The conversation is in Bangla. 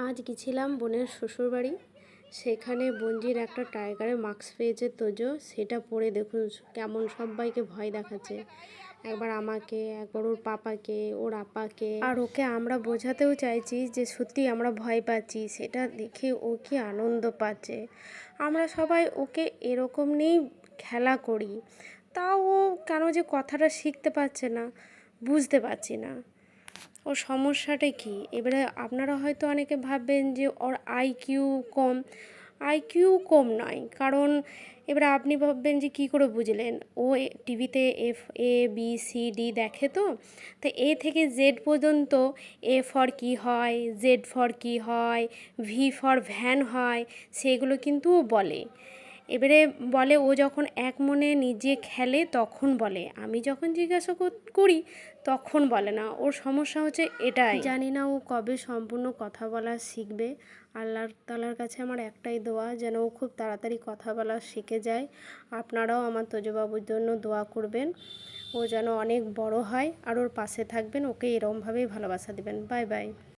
আজ গেছিলাম বোনের শ্বশুরবাড়ি। সেখানে বোনজির একটা টাইগারের মাস্ক পেয়েছে তোজো, সেটা পরে দেখুন কেমন সবাইকে ভয় দেখাচ্ছে। একবার আমাকে, একবার ওর পাপাকে, ওর আপাকে, আর ওকে আমরা বোঝাতেও চাইছি যে সত্যি আমরা ভয় পাচ্ছি, সেটা দেখে ও কি আনন্দ পাচ্ছে। আমরা সবাই ওকে এরকম নিয়েই খেলা করি, তাও ও কেন যে কথাটা শিখতে পারছে না বুঝতে পারছি না। ওর সমস্যাটা কি? এবারে আপনারা হয়তো অনেকে ভাববেন যে ওর আইকিউ কম। আইকিউ কম নয়, কারণ এবারে আপনি ভাববেন যে কী করে বুঝলেন? ও টিভিতে ABCD দেখে, তো এ থেকে জেড পর্যন্ত এ ফর কী হয়, জেড ফর কী হয়, ভি ফর ভ্যান হয়, সেগুলো কিন্তু ও বলে। এবারে বলে ও যখন এক মনে নিজে খেলে তখন বলে, আমি যখন জিজ্ঞাসা করি তখন বলে না। ওর সমস্যা হচ্ছে এটাই। জানি না ও কবে সম্পূর্ণ কথা বলা শিখবে। আল্লাহ তাআলার কাছে আমার একটাই দোয়া, যেন ও খুব তাড়াতাড়ি কথা বলা শিখে যায়। আপনারাও আমার তোজবাবুর জন্য দোয়া করবেন, ও যেন অনেক বড় হয়, আর ওর পাশে থাকবেন, ওকে এরমভাবেই ভালোবাসা দেবেন। Bye bye.